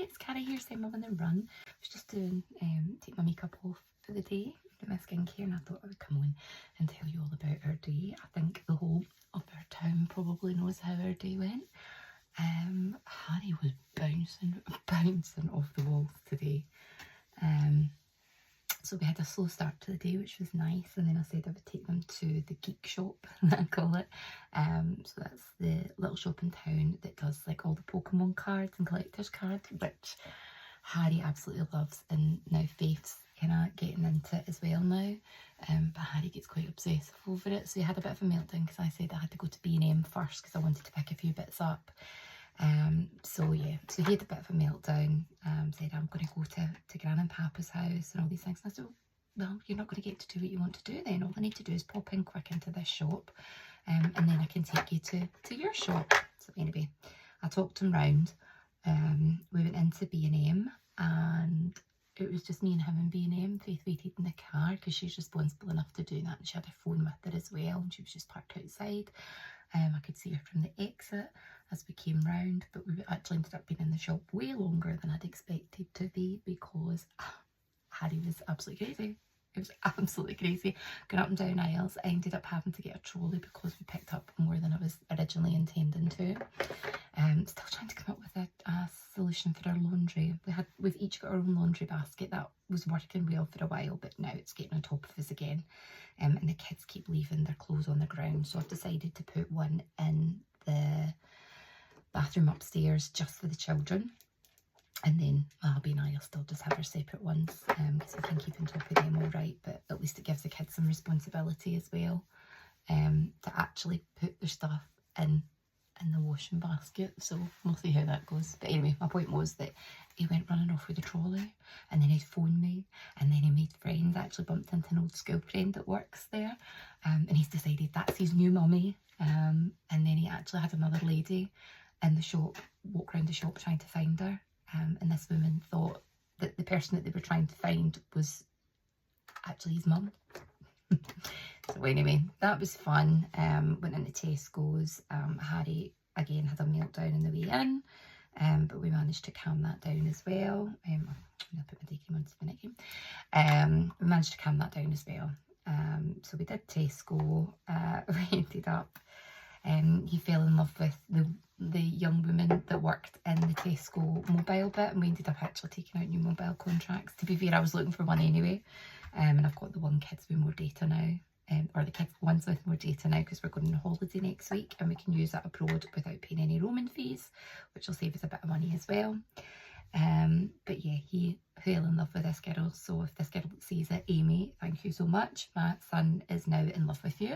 it's Carrie here, saying Mum and then Run. I was just doing, take my makeup off for the day, do my skincare, and I thought I would come on and tell you all about our day. I think the whole of our town probably knows how our day went. Harry was bouncing off the walls today. So we had a slow start to the day, which was nice, and then I said I would take them to the geek shop, I call it. So that's the little shop in town that does like all the Pokemon cards and collector's cards, which Harry absolutely loves, and now Faith's kind of getting into it as well now. But Harry gets quite obsessive over it, so he had a bit of a meltdown because I said I had to go to B&M first because I wanted to pick a few bits up. So yeah, so he had a bit of a meltdown, said I'm going to go to Gran and Papa's house and all these things. And I said, well, you're not going to get to do what you want to do then. All I need to do is pop in quick into this shop, and then I can take you to your shop. So anyway, I talked him round. We went into B&M, and it was just me and him in B&M. Faith waited in the car because she's responsible enough to do that, and she had her phone with her as well, and she was just parked outside. I could see her from the exit as we came round, but we actually ended up being in the shop way longer than I'd expected to be because Harry was absolutely crazy. It was absolutely crazy. Going up and down aisles, I ended up having to get a trolley because we picked up more than I was originally intending to. Still trying to come up with a solution for our laundry. We've each got our own laundry basket. That was working well for a while, but now it's getting on top of us again. And the kids keep leaving their clothes on the ground, so I've decided to put one in the bathroom upstairs just for the children, and then my hubby and I will still just have our separate ones because we can keep on top of them all right, but at least it gives the kids some responsibility as well, to actually put their stuff in the washing basket. So we'll see how that goes. But anyway, my point was that he went running off with the trolley, and then he phoned me, and then he made friends. I actually bumped into an old school friend that works there, and he's decided that's his new mummy. And then he actually had another lady in the shop walk around the shop trying to find her, and this woman thought that the person that they were trying to find was actually his mum. So anyway, that was fun. Went into Tesco's. Harry again had a meltdown on the way in, but we managed to calm that down as well. I'm going to put my day cream onto the night cream. We managed to calm that down as well. So we did Tesco. We ended up, he fell in love with the young woman that worked in the Tesco mobile bit, and we ended up actually taking out new mobile contracts. To be fair, I was looking for one anyway, and I've got the one kids with more data now, or the kids ones with more data now, because we're going on holiday next week and we can use that abroad without paying any roaming fees, which will save us a bit of money as well. But yeah, he fell in love with this girl. So if this girl sees it, Amy, thank you so much. My son is now in love with you.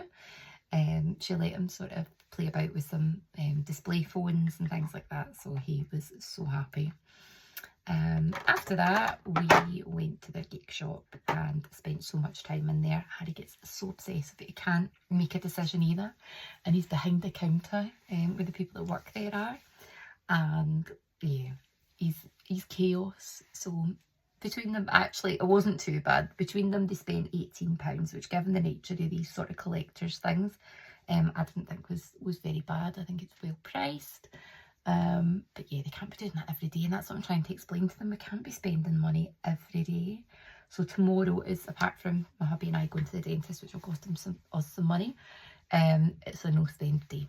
She let him sort of play about with some display phones and things like that, so he was so happy. After that, we went to the geek shop and spent so much time in there. Harry gets so obsessed that he can't make a decision either, and he's behind the counter where the people that work there are, and yeah, he's chaos. So between them, actually it wasn't too bad. Between them they spent £18, which, given the nature of these sort of collectors things, I didn't think was very bad. I think it's well priced. But yeah, they can't be doing that every day, and that's what I'm trying to explain to them. We can't be spending money every day. So tomorrow is, apart from my hubby and I going to the dentist, which will cost us some money, it's a no spend day.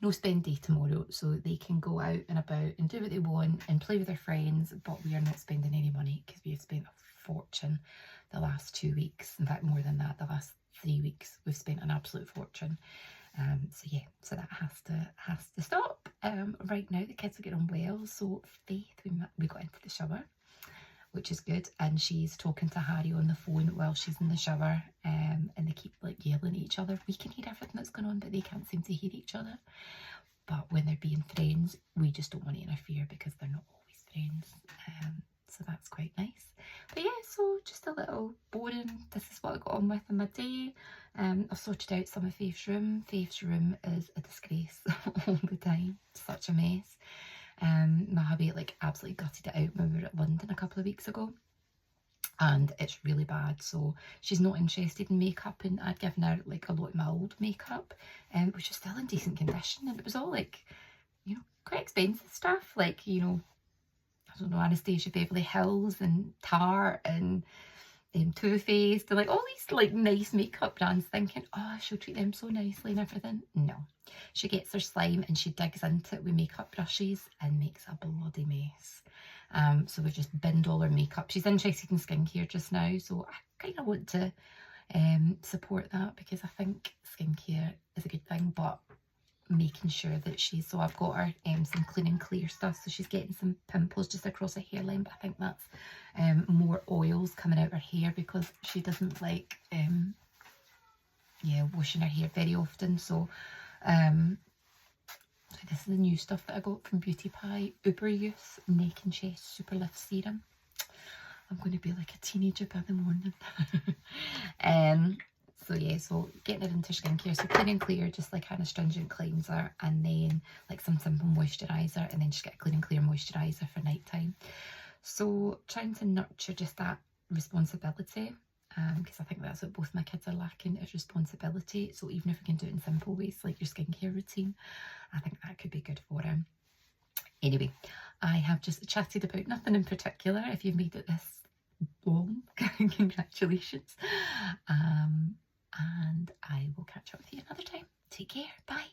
No spend day tomorrow, so they can go out and about and do what they want and play with their friends, but we are not spending any money because we have spent a fortune the last 2 weeks. In fact, more than that, the last 3 weeks we've spent an absolute fortune. So yeah, so that has to stop. Right now the kids are getting on well. So Faith, we got into the shower, which is good, and she's talking to Harry on the phone while she's in the shower, and they keep like yelling at each other. We can hear everything that's going on, but they can't seem to hear each other. But when they're being friends, we just don't want to interfere because they're not always friends. So that's quite nice. But yeah, so just a little boring, this is what I got on with in my day. I've sorted out some of Faith's room. Faith's room is a disgrace all the time, such a mess. My hubby like absolutely gutted it out when we were at London a couple of weeks ago, and it's really bad. So she's not interested in makeup, and I'd given her like a lot of my old makeup, which was still in decent condition, and it was all like, you know, quite expensive stuff, like, you know, I don't know, Anastasia Beverly Hills and Tarte and Too Faced and like all these like nice makeup brands, thinking, oh, she'll treat them so nicely and everything. No, she gets her slime and she digs into it with makeup brushes and makes a bloody mess. So we've just binned all her makeup. She's interested in skincare just now, so I kind of want to support that, because I think skincare is a good thing, but making sure that she's, so I've got her some Clean and Clear stuff, so she's getting some pimples just across her hairline, but I think that's more oils coming out her hair, because she doesn't like yeah, washing her hair very often. So this is the new stuff that I got from Beauty Pie, Uber Youth Neck and Chest Super Lift Serum. I'm going to be like a teenager by the morning. So yeah, so getting it into skincare. So Clean and Clear, just like an astringent cleanser, and then like some simple moisturiser, and then just get a Clean and Clear moisturiser for night time. So trying to nurture just that responsibility, because I think that's what both my kids are lacking, is responsibility. So even if we can do it in simple ways like your skincare routine, I think that could be good for him. Anyway, I have just chatted about nothing in particular. If you've made it this long, congratulations. And I will catch up with you another time. Take care. Bye.